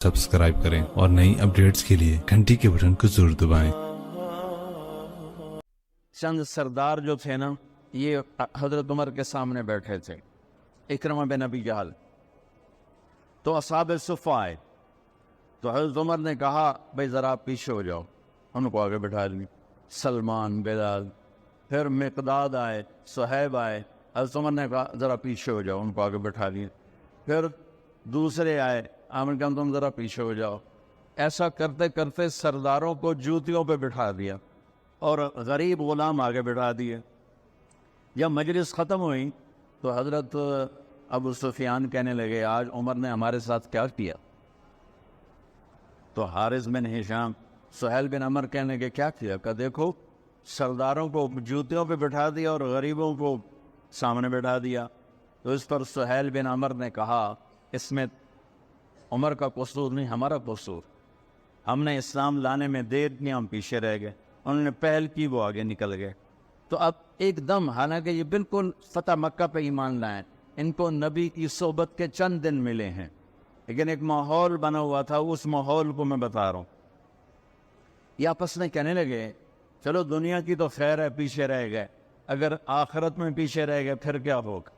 Subscribe करें और नई अपडेट्स के लिए घंटी के बटन को जरूर दबाएं। चंद सरदार जो थे ना, ये हजरत उमर के सामने बैठे थे, इकरमा बिन अबी जहल। तो असहाब सुफ़ा आए तो हजरत उमर ने कहा, भाई ज़रा आप पीछे हो जाओ। उनको आगे बैठा दिया। सलमान, बिलाल, फिर मिक़दाद आए, सुहैब आए। हजरत उमर ने कहा ज़रा पीछे हो जाओ, उनको आगे बैठा दिया। फिर दूसरे आए, आमिर कहा तुम ज़रा पीछे हो जाओ। ऐसा करते करते सरदारों को जूतियों पे बिठा दिया और गरीब गुलाम आगे बिठा दिए। जब मजलिस ख़त्म हुई तो हज़रत अबू सुफियान कहने लगे, आज उमर ने हमारे साथ क्या किया? तो हारिस बिन हिशाम, सुहेल बिन अमर कहने लगे, क्या किया? कहा देखो, सरदारों को जूतियों पे बिठा दिया और गरीबों को सामने बिठा दिया। तो इस पर सुहेल बिन अमर ने कहा, इसमें उमर का कसूर नहीं, हमारा कसूर। हमने इस्लाम लाने में देर नहीं, हम पीछे रह गए। उन्होंने पहल की, वो आगे निकल गए। तो अब एकदम, हालांकि ये बिल्कुल फतह मक्का पे ईमान लाए, इनको नबी की सोबत के चंद दिन मिले हैं, लेकिन एक माहौल बना हुआ था, उस माहौल को मैं बता रहा हूँ। ये आपस में कहने लगे, चलो दुनिया की तो खैर है, पीछे रह गए, अगर आखिरत में पीछे रह गए फिर क्या होगा?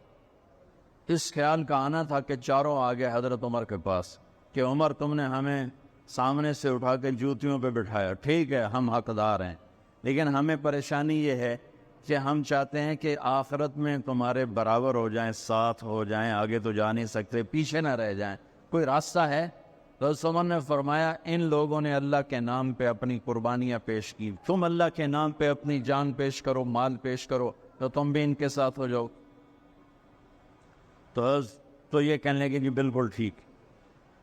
इस ख्याल का आना था कि चारों आ गए हज़रत उमर के पास कि उमर, तुमने हमें सामने से उठा के जूतियों पे बिठाया, ठीक है हम हकदार हैं, लेकिन हमें परेशानी ये है कि हम चाहते हैं कि आखिरत में तुम्हारे बराबर हो जाएं, साथ हो जाएं, आगे तो जा नहीं सकते, पीछे ना रह जाएं, कोई रास्ता है? तो उमर ने फरमाया, इन लोगों ने अल्लाह के नाम पे अपनी कुर्बानियाँ पेश की, तुम अल्लाह के नाम पे अपनी जान पेश करो, माल पेश करो, तो तुम भी इनके साथ हो जाओ। तो ये कहने लगे जी बिल्कुल ठीक।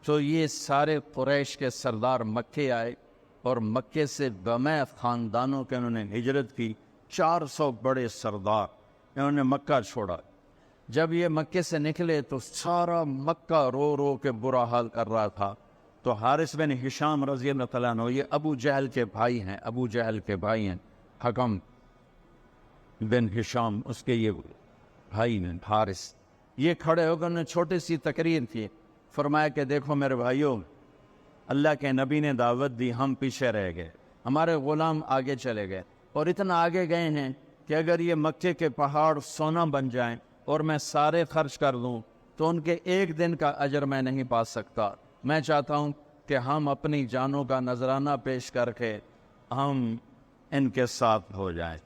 तो ये सारे कुरैश के सरदार मक्के आए और मक्के से बमैत ख़ानदानों के उन्होंने हिजरत की। 400 बड़े सरदार इन्होंने मक्का छोड़ा। जब ये मक्के से निकले तो सारा मक्का रो रो के बुरा हाल कर रहा था। तो हारिस बिन हिशाम रज़ी अल्लाह तआला अन्हु, ये अबू जहल के भाई हैं, अबू जहल के भाई हैं, हकम बिन हिशाम उसके ये भाई हैं हारिस। ये खड़े होकर उन्होंने छोटी सी तकरीर की, फरमाया कि देखो मेरे भाइयों, अल्लाह के नबी ने दावत दी, हम पीछे रह गए, हमारे ग़ुलाम आगे चले गए, और इतना आगे गए हैं कि अगर ये मक्के के पहाड़ सोना बन जाएं और मैं सारे खर्च कर दूं तो उनके एक दिन का अजर मैं नहीं पा सकता। मैं चाहता हूं कि हम अपनी जानों का नजराना पेश करके हम इनके साथ हो जाएं।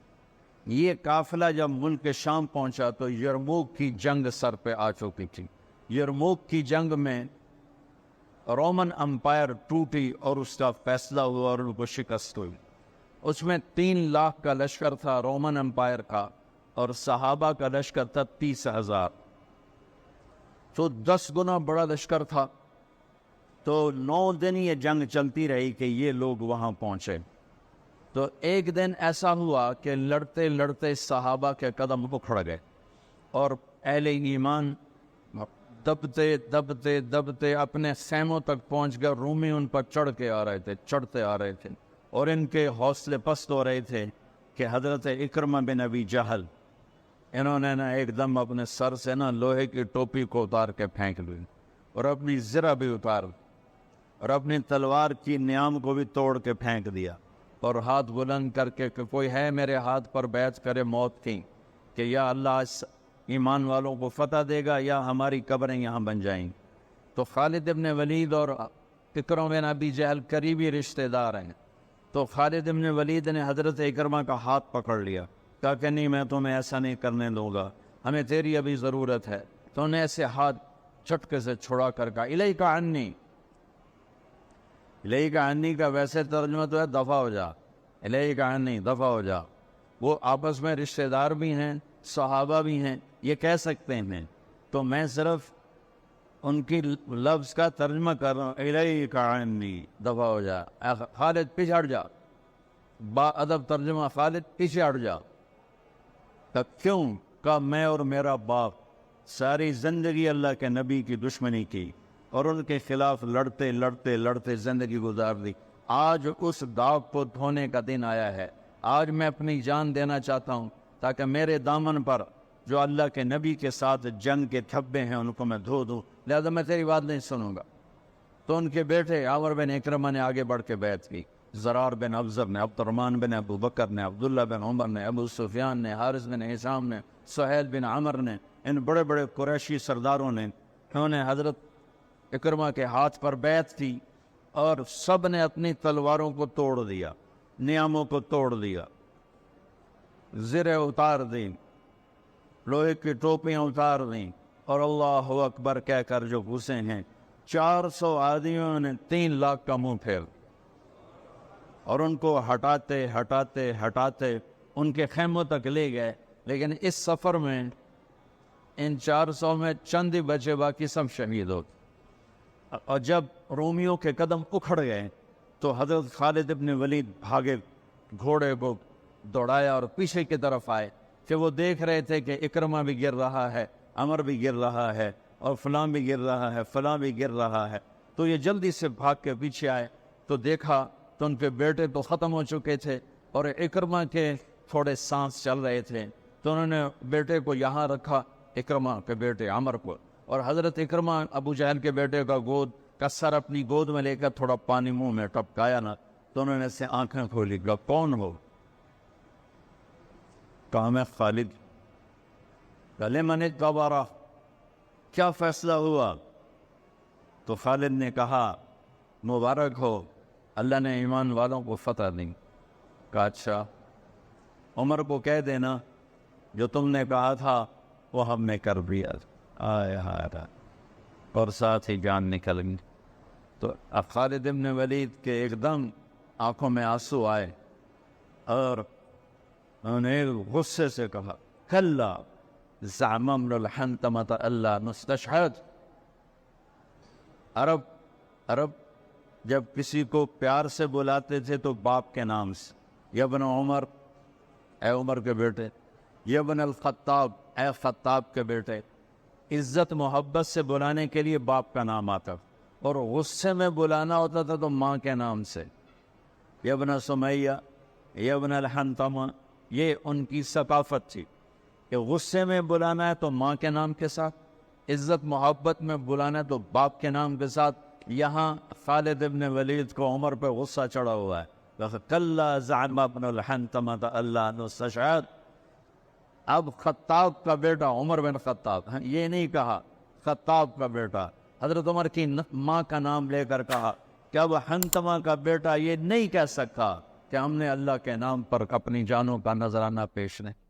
ये काफिला जब मुल्क शाम पहुंचा तो यरमूक की जंग सर पे आ चुकी थी। यरमूक की जंग में रोमन अम्पायर टूटी और उसका फैसला हुआ और उनको शिकस्त हुई। उसमें 3 लाख का लश्कर था रोमन अम्पायर का, और सहाबा का लश्कर था 30,000। तो 10 गुना बड़ा लश्कर था। तो 9 दिन ये जंग चलती रही कि ये लोग वहाँ पहुँचे। तो एक दिन ऐसा हुआ कि लड़ते लड़ते सहाबा के कदम उखड़ गए और अहले ईमान दबते दबते दबते अपने खैमों तक पहुंच गए। रूमी उन पर चढ़ के आ रहे थे, चढ़ते आ रहे थे, और इनके हौसले पस्त हो रहे थे कि हज़रत इकरमा बिन अबी जहल, इन्होंने ना एकदम अपने सर से ना लोहे की टोपी को उतार के फेंक ली और अपनी ज़रा भी उतार और अपनी तलवार की न्याम को भी तोड़ के फेंक दिया और हाथ बुलंद करके कि कोई है मेरे हाथ पर बैत करे मौत की, कि या अल्लाह इस ईमान वालों को फतह देगा या हमारी कब्रें यहाँ बन जाएंगी। तो खालिद इब्न वलीद और इकरमा बिन अबी जहल करीबी रिश्तेदार हैं। तो खालिद इब्न वलीद ने हज़रत इकरमा का हाथ पकड़ लिया, कहा कि नहीं, मैं तुम्हें ऐसा नहीं करने दूंगा, हमें तेरी अभी ज़रूरत है। तो उन्हें ऐसे हाथ झटके से छुड़ा कर कहा, इलैका अन्नी। इलैका अन्नी का वैसे तर्जुमा तो है दफ़ा हो जा, इलैका अन्नी, दफ़ा हो जा। वो आपस में रिश्तेदार भी हैं, सहाबा भी हैं, ये कह सकते हैं, तो मैं सिर्फ उनकी लफ्ज़ का तर्जुमा कर रहा हूँ, इलैका अन्नी, दफ़ा हो जा, खालिद पीछे हट जा। बाअदब तर्जुमा, खालिद पीछे हट जा। तब क्यों? का मैं और मेरा बाप सारी ज़िंदगी अल्लाह के नबी की दुश्मनी की और उनके खिलाफ लड़ते लड़ते लड़ते ज़िंदगी गुजार दी। आज उस दाग को धोने का दिन आया है। आज मैं अपनी जान देना चाहता हूँ ताकि मेरे दामन पर जो अल्लाह के नबी के साथ जंग के धब्बे हैं उनको मैं धो दूँ, लिहाजा मैं तेरी बात नहीं सुनूंगा। تو ان کے بیٹے عامر بن اکرمہ نے آگے بڑھ کے بیعت کی، زرار بن ابزر نے، عبد الرحمن بن ابو بکر نے، عبداللہ بن عمر نے، ابو سفیان نے، حارث بن حشام نے، سہیل بن عمر نے، ان بڑے بڑے قریشی سرداروں نے، انہوں نے حضرت اکرمہ کے ہاتھ پر بیعت کی، اور سب نے اپنی تلواروں کو توڑ دیا، نیاموں کو توڑ دیا، زریں اتار دیں، لوہے کی ٹوپیاں اتار دیں، اور اللہ اکبر کہہ کر جو گھسے ہیں 400 آدمیوں نے 3 لاکھ کا منہ پھیر، اور ان کو ہٹاتے ہٹاتے ہٹاتے ان کے خیموں تک لے گئے۔ لیکن اس سفر میں ان 400 میں چند ہی بچے، باقی سب شہید ہو گئے۔ اور جب رومیوں کے قدم اکھڑ گئے تو حضرت خالد ابن ولید بھاگے، گھوڑے کو دوڑایا اور پیچھے کی طرف آئے، کہ وہ دیکھ رہے تھے کہ اکرمہ بھی گر رہا ہے، عمر بھی گر رہا ہے، اور فلاں بھی گر رہا ہے، فلاں بھی گر رہا ہے۔ تو یہ جلدی سے بھاگ کے پیچھے آئے تو دیکھا تو ان کے بیٹے تو ختم ہو چکے تھے، اور اکرمہ کے تھوڑے سانس چل رہے تھے، تو انہوں نے بیٹے کو یہاں رکھا، اکرمہ کے بیٹے عمر کو، اور حضرت اکرمہ ابو جہل کے بیٹے کا سر اپنی گود میں لے کر تھوڑا پانی منہ میں ٹپکایا نا، تو انہوں نے سے آنکھیں کھولی، کہا کون ہو؟ کہا میں خالد۔ گلے من الجبارہ، کیا فیصلہ ہوا؟ تو خالد نے کہا مبارک ہو، اللہ نے ایمان والوں کو فتح دی۔ کہا اچھا، عمر کو کہہ دینا جو تم نے کہا تھا وہ ہم نے کر دیا۔ آئے ہائے، اور ساتھ ہی جان نکل گئی۔ تو اب خالد ابن ولید کے ایک دم آنکھوں میں آنسو آئے، اور انہوں نے غصے سے کہا کلا زعم امر الحنتمۃ اللہ نستشہد۔ عرب جب کسی کو پیار سے بلاتے تھے تو باپ کے نام سے، یا ابن عمر، اے عمر کے بیٹے، یا ابن الخطاب، اے خطاب کے بیٹے، عزت محبت سے بلانے کے لیے باپ کا نام آتا، اور غصے میں بلانا ہوتا تھا تو ماں کے نام سے، یا ابن سمیہ، یا ابن الحنتمہ۔ یہ ان کی ثقافت تھی کہ غصے میں بلانا ہے تو ماں کے نام کے ساتھ، عزت محبت میں بلانا ہے تو باپ کے نام کے ساتھ۔ یہاں خالد ابن ولید کو عمر پہ غصہ چڑھا ہوا ہے، کلا زعم ابن الحنتمۃ اللہ نستشہد۔ اب خطاب کا بیٹا عمر بن خطاب، یہ نہیں کہا خطاب کا بیٹا، حضرت عمر کی ماں کا نام لے کر کہا کہ اب حنتمہ کا بیٹا یہ نہیں کہہ سکتا کہ ہم نے اللہ کے نام پر اپنی جانوں کا نذرانہ پیش نہیں۔